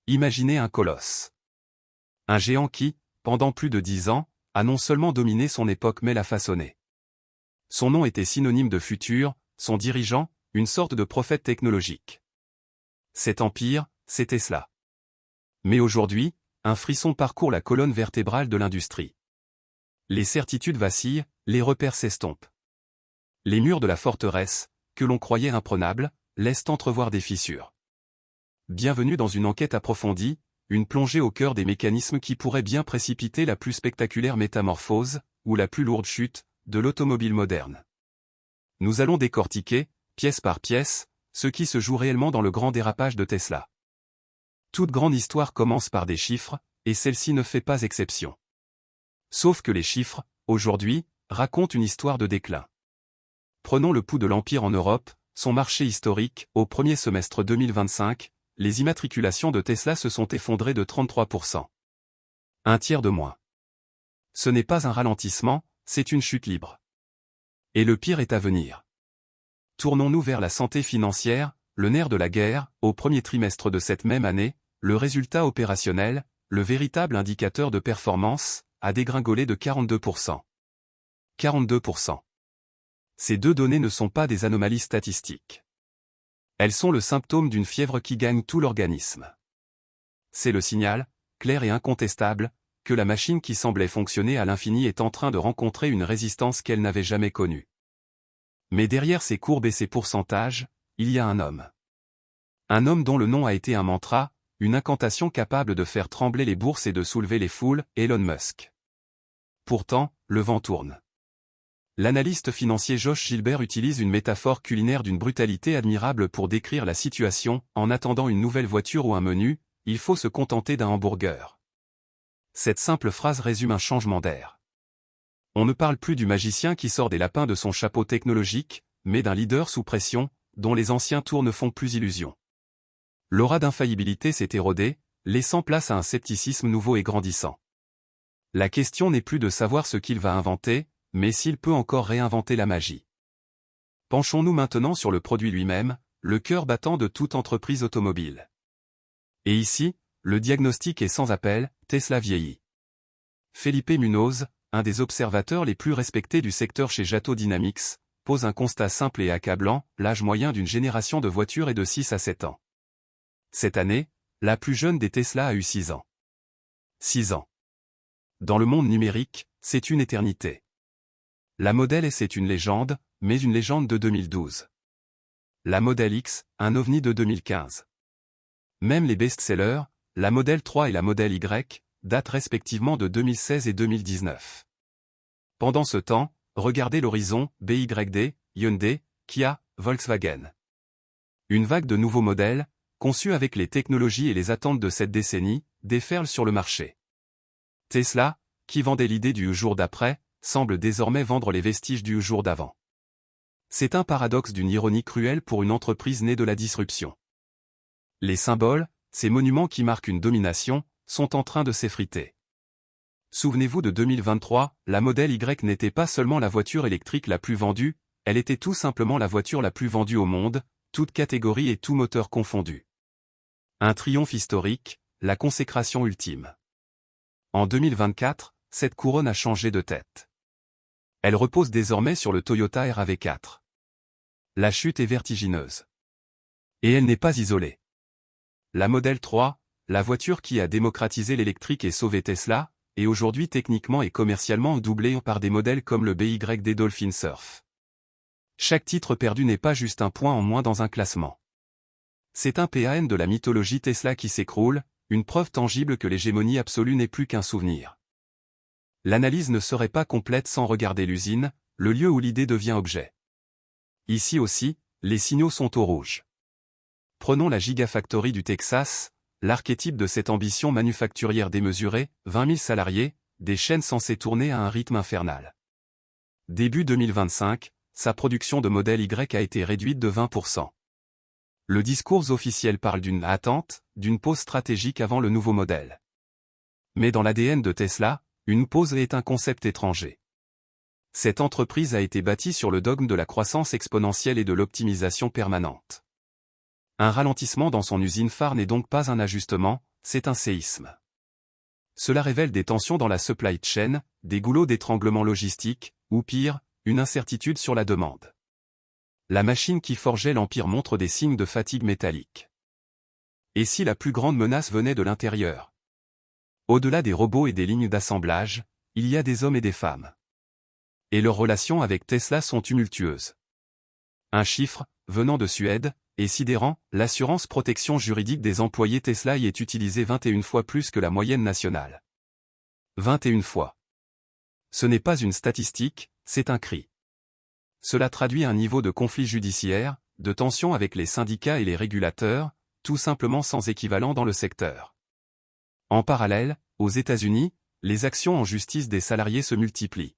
Imaginez un colosse. Un géant qui, pendant plus de 10 ans, a non seulement dominé son époque mais l'a façonné. Son nom était synonyme de futur, son dirigeant, une sorte de prophète technologique. Cet empire, c'est Tesla. Mais aujourd'hui, un frisson parcourt la colonne vertébrale de l'industrie. Les certitudes vacillent, les repères s'estompent. Les murs de la forteresse, que l'on croyait imprenables, laissent entrevoir des fissures. Bienvenue dans une enquête approfondie, une plongée au cœur des mécanismes qui pourraient bien précipiter la plus spectaculaire métamorphose, ou la plus lourde chute, de l'automobile moderne. Nous allons décortiquer, pièce par pièce, ce qui se joue réellement dans le grand dérapage de Tesla. Toute grande histoire commence par des chiffres, et celle-ci ne fait pas exception. Sauf que les chiffres, aujourd'hui, racontent une histoire de déclin. Prenons le pouls de l'Empire en Europe, son marché historique, au premier semestre 2025, les immatriculations de Tesla se sont effondrées de 33%. Un tiers de moins. Ce n'est pas un ralentissement, c'est une chute libre. Et le pire est à venir. Tournons-nous vers la santé financière, le nerf de la guerre, au premier trimestre de cette même année, le résultat opérationnel, le véritable indicateur de performance, a dégringolé de 42%. 42%. Ces deux données ne sont pas des anomalies statistiques. Elles sont le symptôme d'une fièvre qui gagne tout l'organisme. C'est le signal, clair et incontestable, que la machine qui semblait fonctionner à l'infini est en train de rencontrer une résistance qu'elle n'avait jamais connue. Mais derrière ces courbes et ces pourcentages, il y a un homme. Un homme dont le nom a été un mantra, une incantation capable de faire trembler les bourses et de soulever les foules, Elon Musk. Pourtant, le vent tourne. L'analyste financier Josh Gilbert utilise une métaphore culinaire d'une brutalité admirable pour décrire la situation. En attendant une nouvelle voiture ou un menu, il faut se contenter d'un hamburger. Cette simple phrase résume un changement d'air. On ne parle plus du magicien qui sort des lapins de son chapeau technologique, mais d'un leader sous pression, dont les anciens tours ne font plus illusion. L'aura d'infaillibilité s'est érodée, laissant place à un scepticisme nouveau et grandissant. La question n'est plus de savoir ce qu'il va inventer, mais s'il peut encore réinventer la magie. Penchons-nous maintenant sur le produit lui-même, le cœur battant de toute entreprise automobile. Et ici, le diagnostic est sans appel, Tesla vieillit. Felipe Munoz, un des observateurs les plus respectés du secteur chez Jato Dynamics, pose un constat simple et accablant, l'âge moyen d'une génération de voitures est de 6 à 7 ans. Cette année, la plus jeune des Tesla a eu 6 ans. 6 ans. Dans le monde numérique, c'est une éternité. La Model S est une légende, mais une légende de 2012. La Model X, un ovni de 2015. Même les best-sellers, la Model 3 et la Model Y, datent respectivement de 2016 et 2019. Pendant ce temps, regardez l'horizon, BYD, Hyundai, Kia, Volkswagen. Une vague de nouveaux modèles, conçus avec les technologies et les attentes de cette décennie, déferle sur le marché. Tesla, qui vendait l'idée du jour d'après, semble désormais vendre les vestiges du jour d'avant. C'est un paradoxe d'une ironie cruelle pour une entreprise née de la disruption. Les symboles, ces monuments qui marquent une domination, sont en train de s'effriter. Souvenez-vous de 2023, la Model Y n'était pas seulement la voiture électrique la plus vendue, elle était tout simplement la voiture la plus vendue au monde, toutes catégories et tout moteur confondus. Un triomphe historique, la consécration ultime. En 2024, cette couronne a changé de tête. Elle repose désormais sur le Toyota RAV4. La chute est vertigineuse. Et elle n'est pas isolée. La Model 3, la voiture qui a démocratisé l'électrique et sauvé Tesla, est aujourd'hui techniquement et commercialement doublée par des modèles comme le BYD Dolphin Surf. Chaque titre perdu n'est pas juste un point en moins dans un classement. C'est un PAN de la mythologie Tesla qui s'écroule, une preuve tangible que l'hégémonie absolue n'est plus qu'un souvenir. L'analyse ne serait pas complète sans regarder l'usine, le lieu où l'idée devient objet. Ici aussi, les signaux sont au rouge. Prenons la Gigafactory du Texas, l'archétype de cette ambition manufacturière démesurée, 20 000 salariés, des chaînes censées tourner à un rythme infernal. Début 2025, sa production de Model Y a été réduite de 20%. Le discours officiel parle d'une attente, d'une pause stratégique avant le nouveau modèle. Mais dans l'ADN de Tesla, une pause est un concept étranger. Cette entreprise a été bâtie sur le dogme de la croissance exponentielle et de l'optimisation permanente. Un ralentissement dans son usine phare n'est donc pas un ajustement, c'est un séisme. Cela révèle des tensions dans la supply chain, des goulots d'étranglement logistique, ou pire, une incertitude sur la demande. La machine qui forgeait l'empire montre des signes de fatigue métallique. Et si la plus grande menace venait de l'intérieur? Au-delà des robots et des lignes d'assemblage, il y a des hommes et des femmes. Et leurs relations avec Tesla sont tumultueuses. Un chiffre, venant de Suède, est sidérant, l'assurance protection juridique des employés Tesla y est utilisée 21 fois plus que la moyenne nationale. 21 fois. Ce n'est pas une statistique, c'est un cri. Cela traduit un niveau de conflit judiciaire, de tension avec les syndicats et les régulateurs, tout simplement sans équivalent dans le secteur. En parallèle, aux États-Unis, les actions en justice des salariés se multiplient.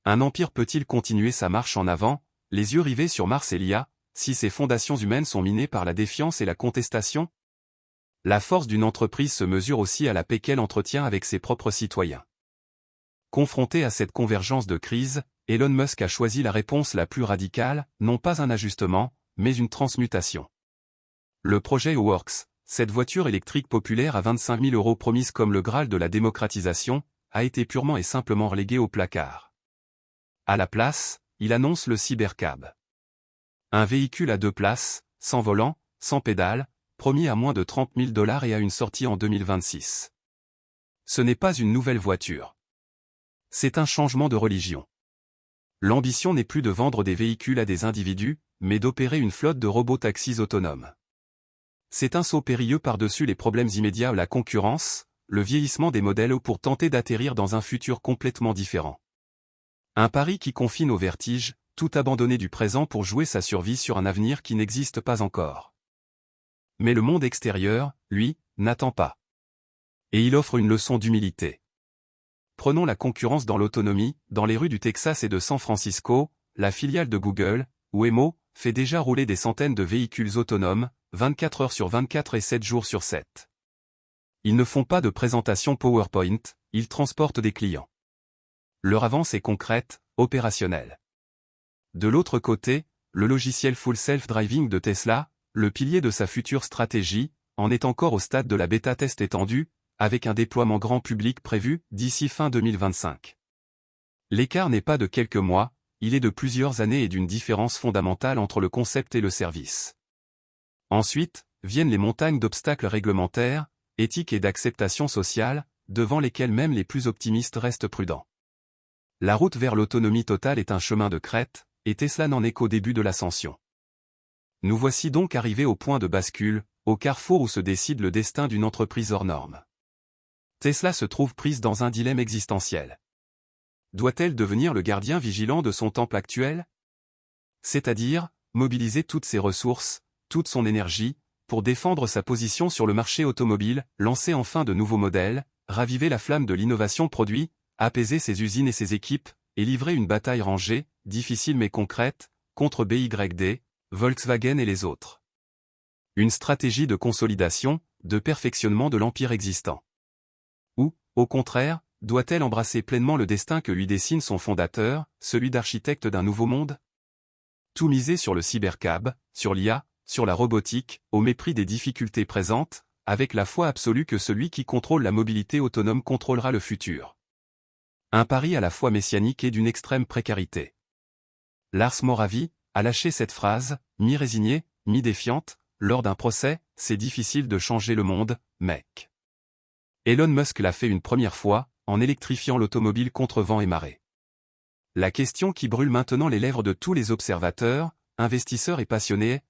Un empire peut-il continuer sa marche en avant, les yeux rivés sur Mars et l'IA, si ses fondations humaines sont minées par la défiance et la contestation? La force d'une entreprise se mesure aussi à la paix qu'elle entretient avec ses propres citoyens. Confronté à cette convergence de crises, Elon Musk a choisi la réponse la plus radicale, non pas un ajustement, mais une transmutation. Le projet Works, cette voiture électrique populaire à 25 000 € promise comme le Graal de la démocratisation, a été purement et simplement reléguée au placard. À la place, il annonce le Cybercab. Un véhicule à 2 places, sans volant, sans pédale, promis à moins de 30 000 $ et à une sortie en 2026. Ce n'est pas une nouvelle voiture. C'est un changement de religion. L'ambition n'est plus de vendre des véhicules à des individus, mais d'opérer une flotte de robots-taxis autonomes. C'est un saut périlleux par-dessus les problèmes immédiats, la concurrence, le vieillissement des modèles ou pour tenter d'atterrir dans un futur complètement différent. Un pari qui confine au vertige, tout abandonner du présent pour jouer sa survie sur un avenir qui n'existe pas encore. Mais le monde extérieur, lui, n'attend pas. Et il offre une leçon d'humilité. Prenons la concurrence dans l'autonomie, dans les rues du Texas et de San Francisco, la filiale de Google, Waymo, fait déjà rouler des centaines de véhicules autonomes, 24 heures sur 24 et 7 jours sur 7. Ils ne font pas de présentation PowerPoint, ils transportent des clients. Leur avance est concrète, opérationnelle. De l'autre côté, le logiciel Full Self-Driving de Tesla, le pilier de sa future stratégie, en est encore au stade de la bêta-test étendue, avec un déploiement grand public prévu d'ici fin 2025. L'écart n'est pas de quelques mois, il est de plusieurs années et d'une différence fondamentale entre le concept et le service. Ensuite, viennent les montagnes d'obstacles réglementaires, éthiques et d'acceptation sociale, devant lesquels même les plus optimistes restent prudents. La route vers l'autonomie totale est un chemin de crête, et Tesla n'en est qu'au début de l'ascension. Nous voici donc arrivés au point de bascule, au carrefour où se décide le destin d'une entreprise hors norme. Tesla se trouve prise dans un dilemme existentiel. Doit-elle devenir le gardien vigilant de son temple actuel? C'est-à-dire, mobiliser toutes ses ressources, toute son énergie, pour défendre sa position sur le marché automobile, lancer enfin de nouveaux modèles, raviver la flamme de l'innovation produit, apaiser ses usines et ses équipes, et livrer une bataille rangée, difficile mais concrète, contre BYD, Volkswagen et les autres. Une stratégie de consolidation, de perfectionnement de l'empire existant. Ou, au contraire, doit-elle embrasser pleinement le destin que lui dessine son fondateur, celui d'architecte d'un nouveau monde? Tout miser sur le cybercab, sur l'IA, sur la robotique, au mépris des difficultés présentes, avec la foi absolue que celui qui contrôle la mobilité autonome contrôlera le futur. Un pari à la fois messianique et d'une extrême précarité. Lars Moravy a lâché cette phrase, mi-résignée, mi-défiante, lors d'un procès, c'est difficile de changer le monde, mec. Elon Musk l'a fait une première fois, en électrifiant l'automobile contre vent et marée. La question qui brûle maintenant les lèvres de tous les observateurs, investisseurs et passionnés est,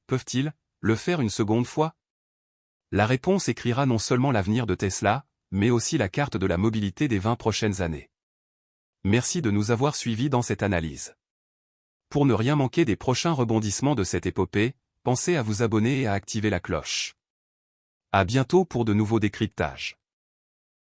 peuvent-ils, le faire une seconde fois? La réponse écrira non seulement l'avenir de Tesla, mais aussi la carte de la mobilité des 20 prochaines années. Merci de nous avoir suivis dans cette analyse. Pour ne rien manquer des prochains rebondissements de cette épopée, pensez à vous abonner et à activer la cloche. À bientôt pour de nouveaux décryptages.